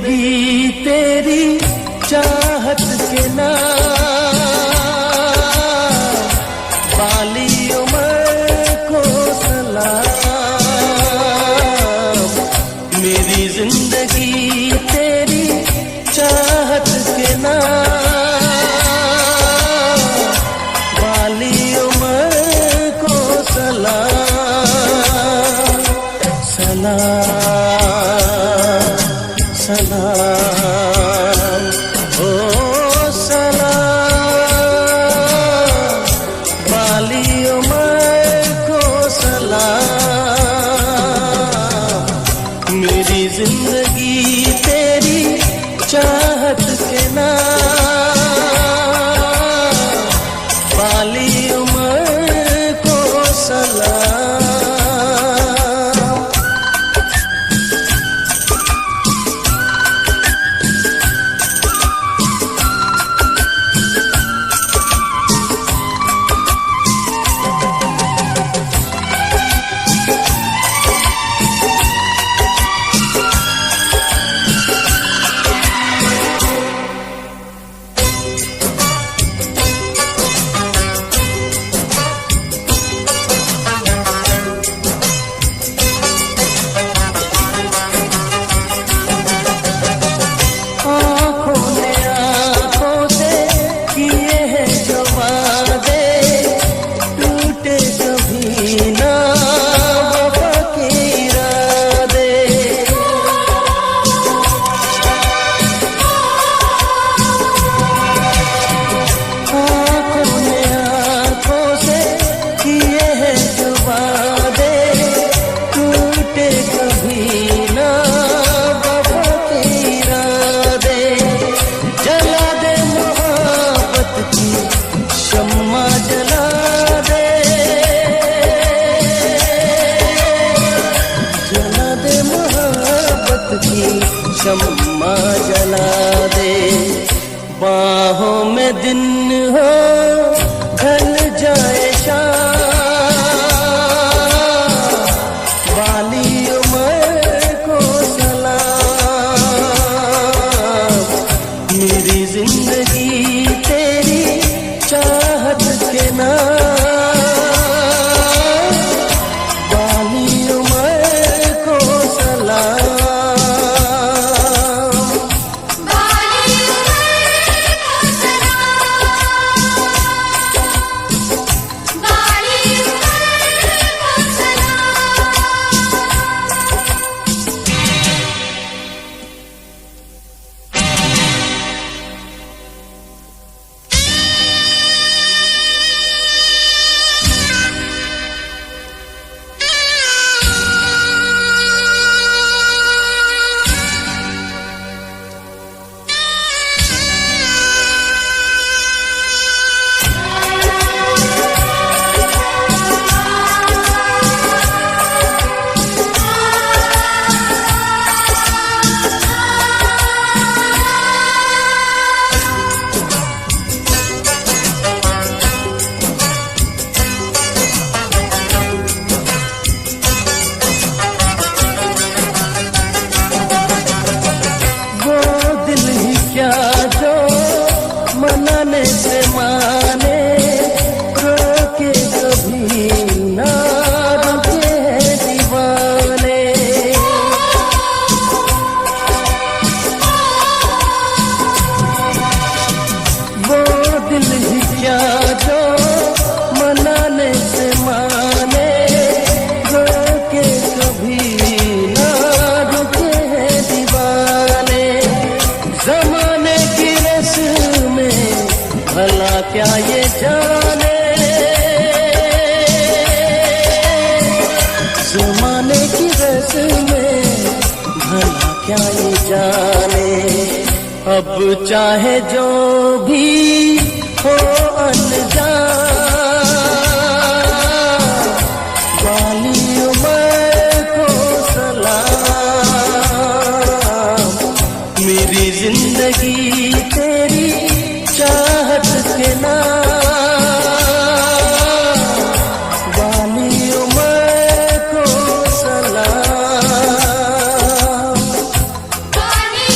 जिंदगी तेरी चाहत के नाम, बाली उम्र को सलाम। मेरी जिंदगी तेरी चाहत के नाम, बाली उम्र को सलाम। सलाम सलाम ओ सलाम, बाली उम्र को सलाम। मेरी जिंदगी तेरी चाहत के नाम, बाली उम्र को सलाम। शम्मा जला दे, बाहों में दिन हो ढल जाए शाम, बाली उम्र को सलाम। मेरी जिंदगी तेरी चाहत के नाम, बाली उम्र को सलाम। से माने रोके कभी ना रुके हैं दीवाने, वो दिल ही क्या जो मनाने से माने रोके कभी ना रुके हैं दीवाने। जमाने की रस्में भला क्या ये जाने, ज़माने की रस्में भला क्या ये जाने। अब चाहे जो भी हो अनजान, बाली उम्र को सलाम। मेरी जिंदगी तेरी चाहत के नाम, बाली उम्र को सलाम। बाली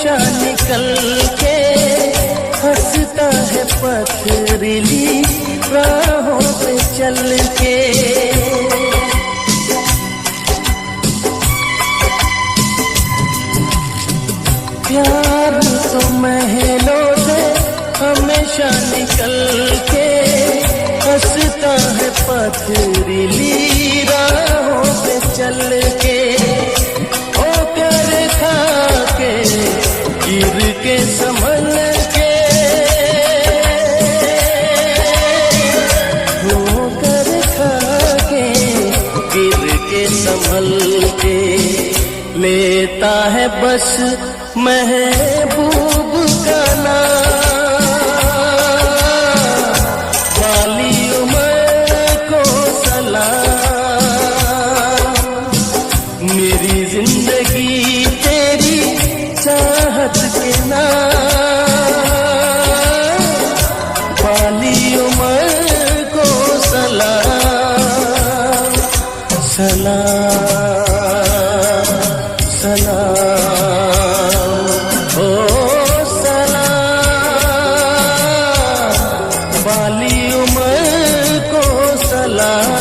हमेशा निकल के हंसता है पथरीली राहों पे चल के। प्यार तो महलों से हमेशा निकल के हंसता है पथरीली राहों पे चल के। ओ प्यार खा के गिर के संभल के, हो कर खा के गिर के संभल के। लेता है बस महबूब का नाम, वाली उम्र को सलाम। मेरी जिंदगी तेरी चाहत के नाम, वाली उम्र को सलाम। सलाम सलाम ओ सलाम, वाली उम्र को सलाम।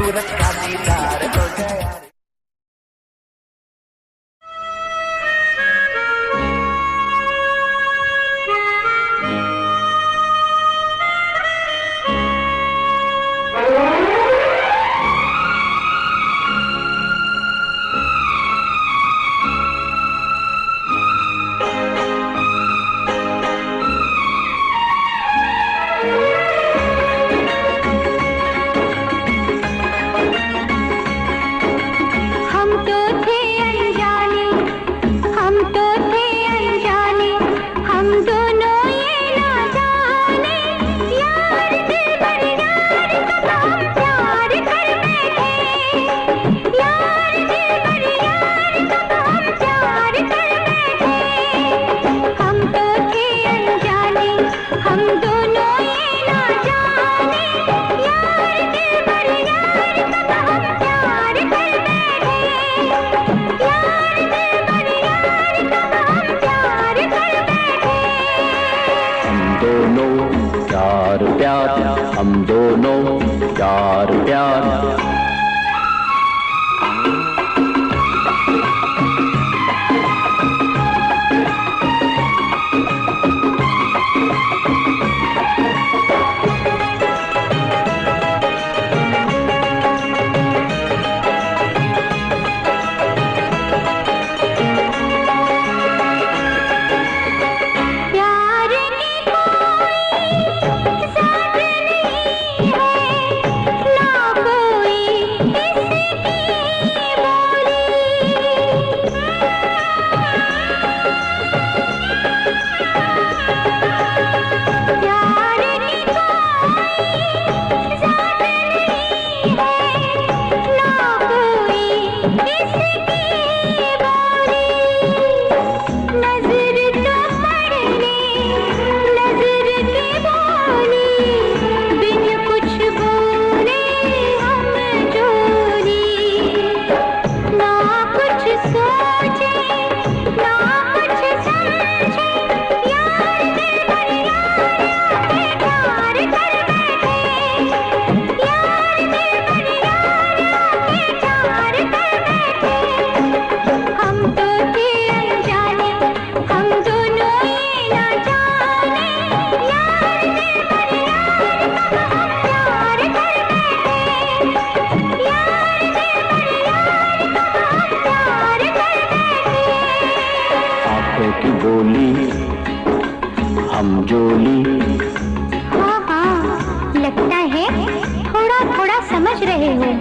सूरत का दीदार हो गया। हम दोनों प्यार प्यार हम जोली। हाँ हाँ, लगता है थोड़ा थोड़ा समझ रहे हो।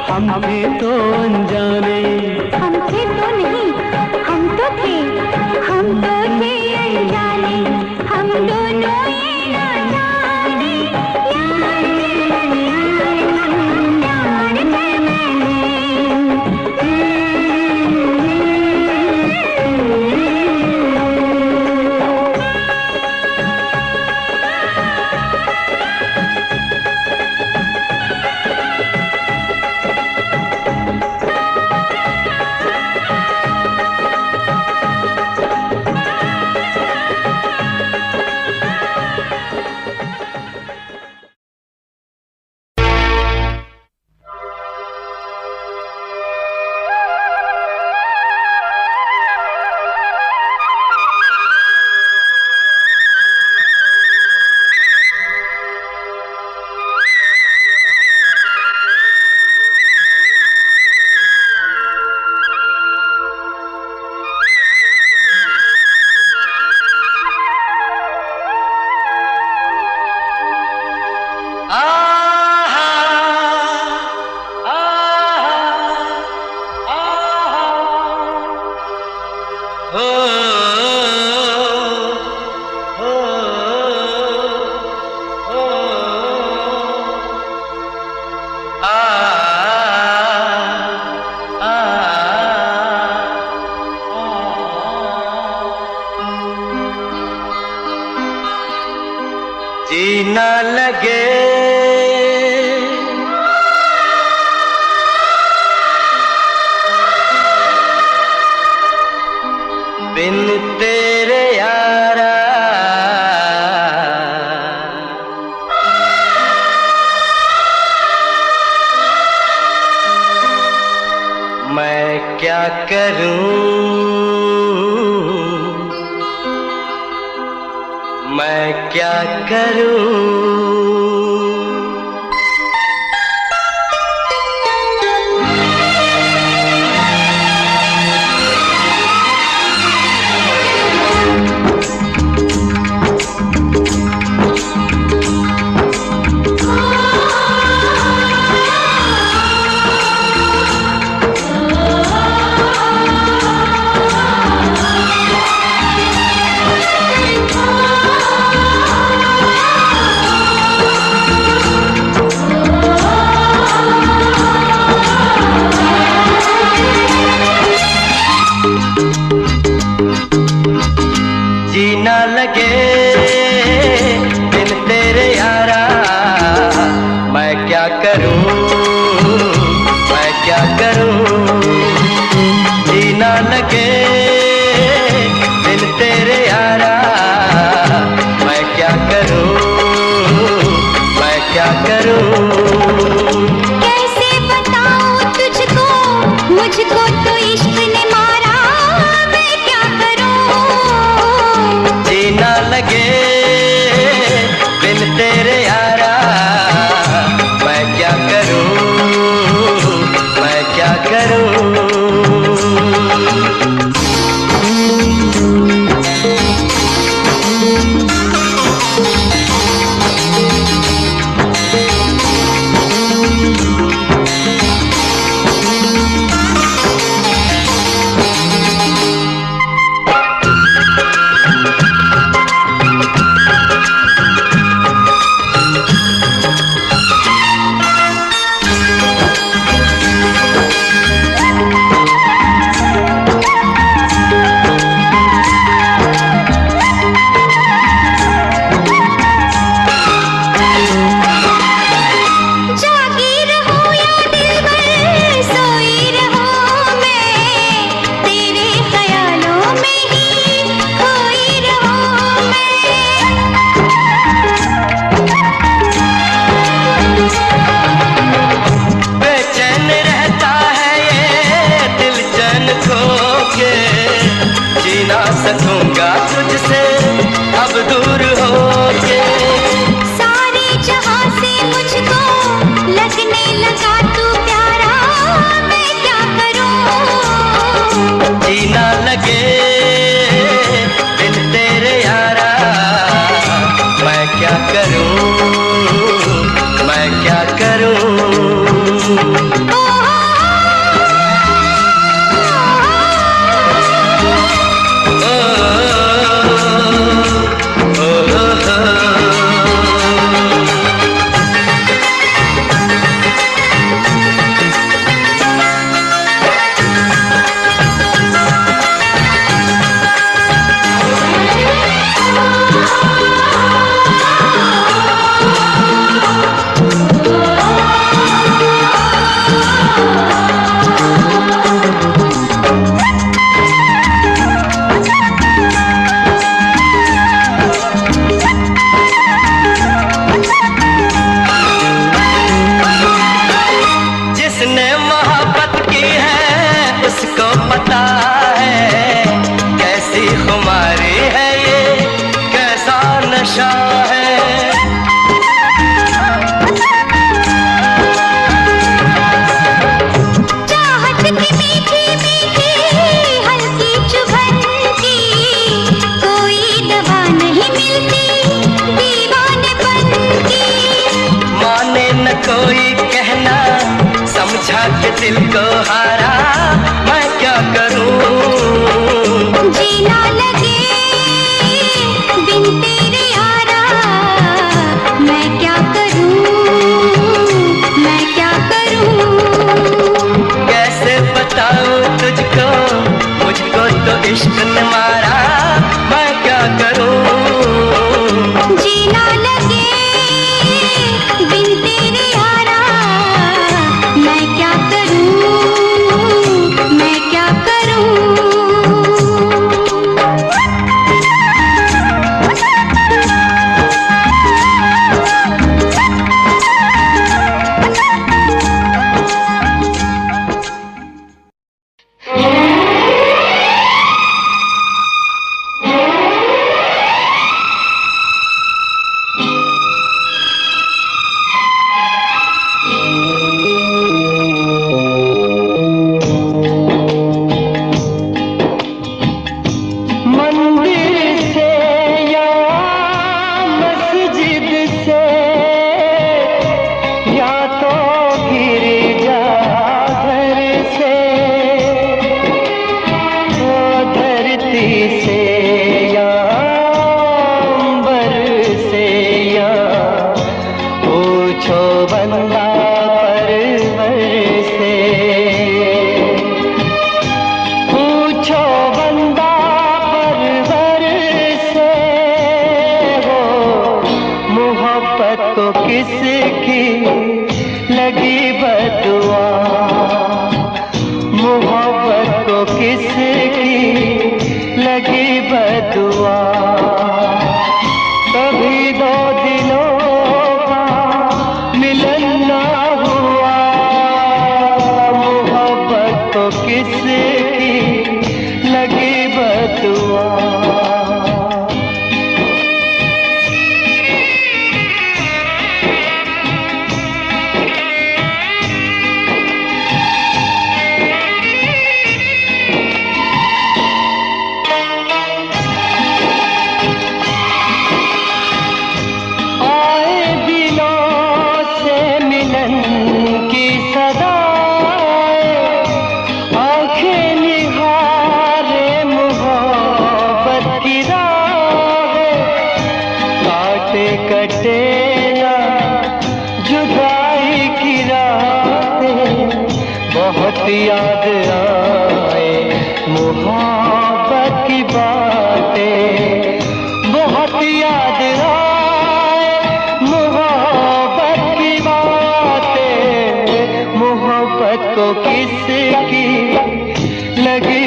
हम थे तो अनजाने, हम थे तो नहीं, हम तो थे अनजाने, हम दोनों ये ना जाने, यार कर मैंने। जीना लगे बिन तेरे यारा, मैं क्या करूं, मैं क्या करूं। जीना लगे बिन तेरे यारा, मैं क्या करूं, मैं क्या करूं। जीना लगे बिन तेरे यारा, मैं क्या करूं, मैं क्या करूं। कैसे बताऊं तुझको, मुझको तो इश्क ने मारा, मैं क्या करूं। जीना लगे बिन तेरे यारा, मैं क्या करूं, मैं क्या करूं। सकूंगा तुझसे अब दूर होके, सारे जहां से मुझको लगने लगा तू प्यारा, मैं क्या करूं। जीना लगे बिन तेरे यारा, मैं क्या करूं, मैं क्या करूं। कोई कहना समझा के दिल को हारा, मैं क्या करूं। जीना लगे बिन तेरे यारा, मैं क्या करूं, मैं क्या करूं। कैसे बताऊं तुझको, मुझको तो इश्क ने मारा, मैं क्या करूं। जीना लगे जिद से या तो गिर जा घर से, ओ धरती से या अंबर से, या पूछो बंदा परवर से, पूछो बंदा परवर से, हो मोहब्बत को किसकी लगी बदुआ, मोहब्बत को किसकी लगी बदुआ। कभी दो दिलों का मिलन ना हुआ, मोहब्बत को किसकी लगी बदुआ। कटे ना जुदाई की रातें, बहुत याद आए मोहब्बत की बातें, बहुत याद आए मोहब्बत की बातें। मोहब्बत को किसकी लगी